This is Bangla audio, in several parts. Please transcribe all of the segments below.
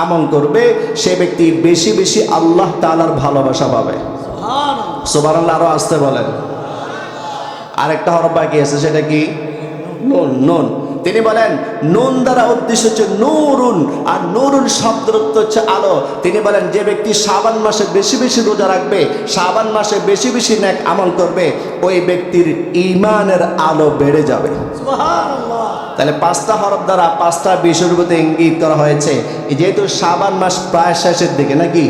আমল করবে সে ব্যক্তি বেশি বেশি আল্লাহ তাআলার ভালোবাসা পাবে। সুবহানাল্লাহ। আরো আসতে বলেন। আরেকটা হরফ বাকি আছে, সেটা কি? নুন। নুন। তিনি বলেন নুন দ্বারা উদ্দেশ্য হচ্ছে নূরুন, আর নূরুন শব্দের অর্থ হচ্ছে আলো। তিনি বলেন যে ব্যক্তি শাবান মাসে বেশি বেশি রোজা রাখবে, শাবান মাসে বেশি বেশি নেক আমল করবে, ওই ব্যক্তির ঈমানের আলো বেড়ে যাবে। সুবহানাল্লাহ। তাহলে পাঁচটা হরফ দ্বারা পাঁচটা বিষয়ের প্রতি ইঙ্গিত করা হয়েছে। যেহেতু শাবান মাস প্রায় শেষের দিকে, নাকি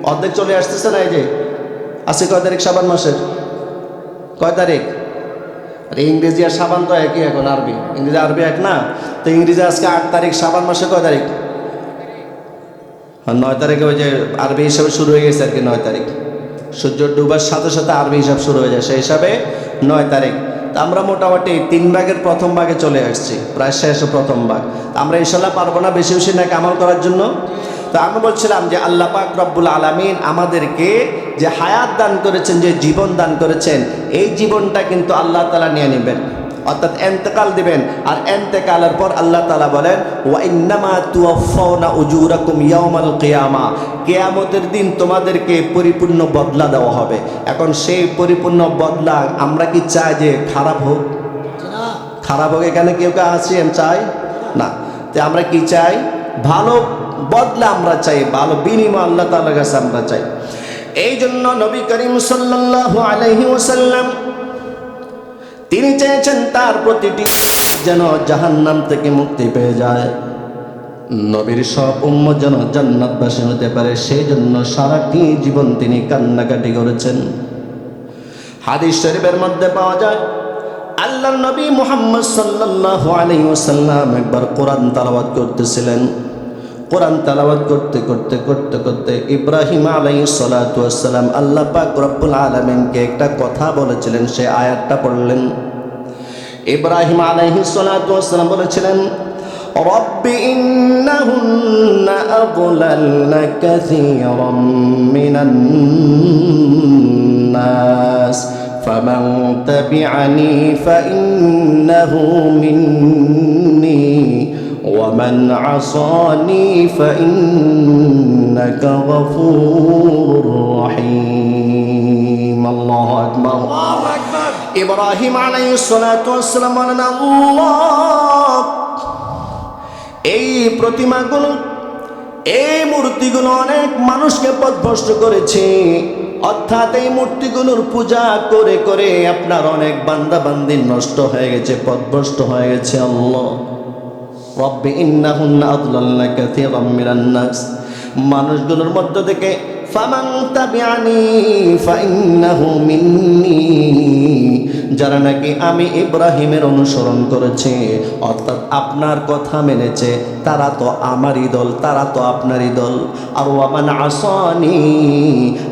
অর্ধেক চলে আসতেছে না? এই যে আজকে কয় তারিখ শাবান মাসের? কয় তারিখ? আরে ইংরেজি আর শাবান তো একই, এখন আরবি ইংরেজি আরবি এক না? তো ইংরেজি আজকে 8 তারিখ, শাবান মাসে কয় তারিখ? 9 তারিখে ওই যে আরবি হিসাবে শুরু হয়ে গেছে আর কি। 9 তারিখ সূর্য ডুবার সাথে সাথে আরবি হিসাব শুরু হয়ে যায়, সেই হিসাবে 9 তারিখ। তা আমরা মোটামুটি 3 ভাগের প্রথম ভাগে চলে আসছি, প্রায় শেষ প্রথম ভাগ। আমরা ইনশাল্লাহ পারবো না বেশি বেশি নাকি আমল করার জন্য? তো আমি বলছিলাম যে আল্লাহ পাক রব্বুল আলামিন আমাদেরকে যে হায়াত দান করেছেন, যে জীবন দান করেছেন, এই জীবনটা কিন্তু আল্লাহ তাআলা নিয়ে নেবেন, অর্থাৎ এন্তেকাল দিবেন। আর এন্তেকালের পর আল্লাহ তাআলা বলেন ওয়া ইন্নামা তুওয়াফাউনা উজুরাকুম ইয়াউমাল কিয়ামা, কিয়ামতের দিন তোমাদেরকে পরিপূর্ণ বদলা দেওয়া হবে। এখন সেই পরিপূর্ণ বদলা আমরা কি চাই যে খারাপ হোক? খারাপ হোক এখানে কেউ কেউ আছি আমি চাই না। তো আমরা কি চাই? ভালো বদলা আমরা চাই, ভালো বিনিময় আল্লাহ তাআলার কাছে আমরা চাই। এই জন্য নবী করিম সাল্লাল্লাহু আলাইহি ওয়াসাল্লাম তিনি চেয়েছেন তার প্রতিটি যেন জাহান্নাম থেকে মুক্তি পেয়ে যায়, নবীর সব উম্মত যেন জান্নাতবাসী হতে পারে। সেই জন্য সারাটি জীবন তিনি কান্নাকাটি করেছেন। হাদিস শরীফের মধ্যে পাওয়া যায় আল্লাহর নবী মুহাম্মদ সাল্লাল্লাহু আলাইহি ওয়াসাল্লাম একবার কোরআন তেলাওয়াত করতেছিলেন। কোরআন তেলাওয়াত করতে করতে করতে করতে ইব্রাহিম আলাইহিস সালাতু ওয়াস সালাম আল্লাহ পাক রব্বুল আলামিনকে একটা কথা বলেছিলেন, সে আয়াতটা পড়লেন। ইব্রাহিম আলাইহিস সালাতু ওয়াস সালাম বলেছিলেন রব্বি ইন্নাহুন্না আযলালনা কাসীরাম মিনান নাস ফামান তাবিআনি ফাইন্নাহু মিন্নী ومن عصاني فإنك غفور رحيم الله أكبر الله أكبر إبراهيم عليه الصلاة والسلام বলেন আল্লাহ এই প্রতিমাগুলো, এই মূর্তিগুলো অনেক মানুষকে পথভ্রষ্ট করেছে, অর্থাৎ এই মূর্তিগুলোর পূজা করে করে আপনার অনেক বান্দা বান্দি নষ্ট হয়ে গেছে, পথভ্রষ্ট হয়ে গেছে। আল্লাহ রব্বি ইন্নাহুন্না আযলালনা কাসীরাম মিনান নাস, মানুষগুলোর মধ্য থেকে ফামান তাবিআনি ফাইন্নাহু মিন্নী, যারা নাকি আমি ইব্রাহিমের অনুসরণ করেছে, অর্থাৎ আপনার কথা মেনেছে, তারা তো আমারই দল, তারা তো আপনারই দল। আর ওয়ামান আসানি,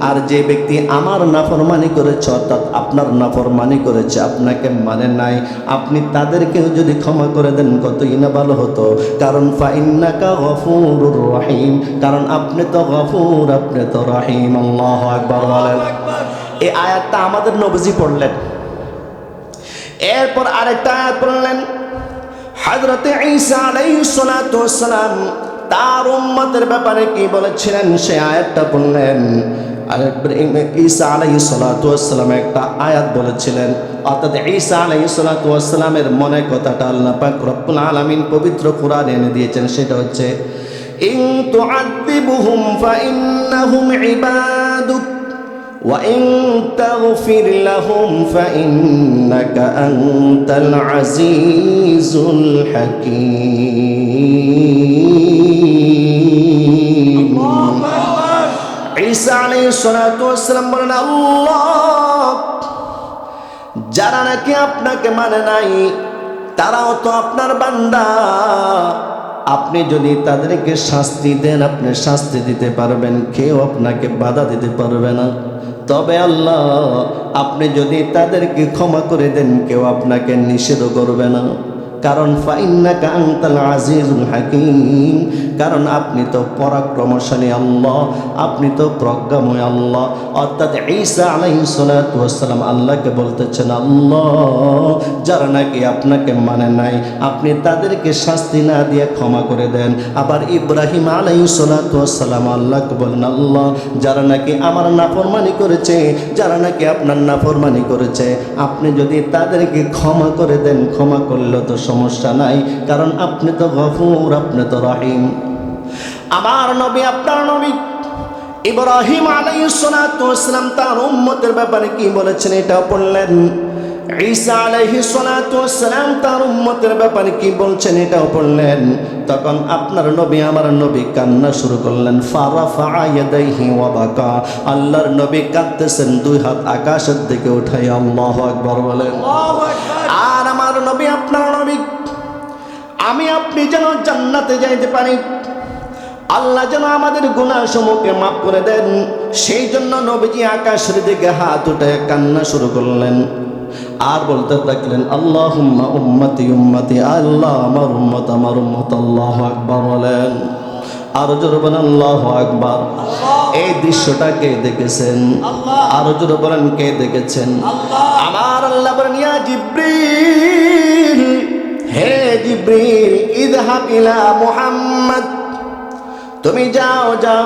আর যে ব্যক্তি আমার নাফরমানি করেছে, অর্থাৎ আপনার নাফরমানি করেছে, আপনাকে মানে নাই, আপনি তাদেরকেও যদি ক্ষমা করে দেন কতই না ভালো হতো। কারণ ফাইন্নাকা গফুরুর রহিম, কারণ আপনি তো গফুর, আপনি তো রহিম। আল্লাহু আকবার বলেন। এই আয়াতটা আমাদের নবীজি পড়লেন। এরপর আরেকটা আয়াত পড়লেন হযরতে ঈসা আলাইহিস সালাতু ওয়াস সালাম তার উম্মতের ব্যাপারে কি বলেছিলেন, সে আয়াতটা পড়লেন। আর ঈসা আলাইহিস সালাতু ওয়াস সালাম একটা আয়াত বলেছিলেন, অর্থাৎ ঈসা আলাইহিস সালাতু ওয়াস সালামের মনে কথাটা আল্লাহ পাক রব্বুল আলামিন পবিত্র কোরআনে এনে দিয়েছেন। সেটা হচ্ছে ইন তুআযিবুহুম ফাইন্নাহুম ইবাদুক ওয়া ইন তাগফির লাহুম ফাইন্নাকা আনতাল আজিজুল হাকীম। ঈসা আলাইহিস সালাতু ওয়াস সালাম বলেন আল্লাহ যারা নাকি আপনাকে মানে নাই তারাও তো আপনার বান্দা, আপনি যদি তাদেরকে শাস্তি দেন আপনি শাস্তি দিতে পারবেন, কেউ আপনাকে বাধা দিতে পারবে না। তবে আল্লাহ আপনি যদি তাদেরকে ক্ষমা করে দেন কেউ আপনাকে নিষেধ করবে না। কারণ ফাইন্নাকা আনতাল আজিজুল হাকিম, কারণ আপনি তো পরাক্রমশালী আল্লাহ, আপনি তো প্রজ্ঞাময় আল্লাহ। অর্থাৎ ঈসা আলাইহিস সালাতু ওয়াস সালাম আল্লাহকে বলতেছেন, আল্লাহ যারা নাকি আপনাকে মানে নাই আপনি তাদেরকে শাস্তি না দিয়ে ক্ষমা করে দেন। আবার ইব্রাহিম আলাইহিস সালাতু ওয়াস সালাম আল্লাহকে বলেন, আল্লাহ যারা নাকি আমার নাফরমানি করেছে, যারা নাকি আপনার নাফরমানি করেছে, আপনি যদি তাদেরকে ক্ষমা করে দেন, ক্ষমা করলে তো সমস্যা নাই, কারণ আপনি তো গফুর, আপনি তো রহিম। আমার নবী, আপনার নবী ইব্রাহিম আলাইহিস সালাতু ওয়াস সালাম তার উম্মতের ব্যাপারে কি বলেছেন এটাও পড়লেন। ঈসা আলাইহিস সালাতু ওয়াস সালাম তার উম্মতের ব্যাপারে কি বলছেন এটাও পড়লেন। তখন আপনার নবী, আমার নবী কান্না শুরু করলেন। ফারাফা ইয়াদাইহি ওয়া বাকা, আল্লাহর নবী কাঁদতেছেন, দুই হাত আকাশের দিকে উঠাই আল্লাহু আকবার বলেন। আল্লাহু আকবার। আর আমার নবী, আপনার নবী, আমি আপনি যেন জান্নাতে যাইতে পারি, আল্লাহ যেন আমাদের গুনাহসমূহকে মাফ করে দেন, সেই জন্য নবীজি আকাশের দিকে হাত উঠায় কান্না শুরু করলেন। আর বলতে থাকলেন, আল্লাহুম্মা উম্মতি উম্মতি, আল্লাহ আমার উম্মত, আমার উম্মত। আল্লাহু আকবার বলেন। আরো জোরে বলেন আল্লাহু আকবার। এই দৃশ্যটা কে দেখেছেন? আরো জোরে বলেন কে দেখেছেন? আমার আল্লাহ বলেন, ইয়া জিবরিল, হে জিবরিল, ইযহাব ইলা মুহাম্মদ, তুমি যাও যাও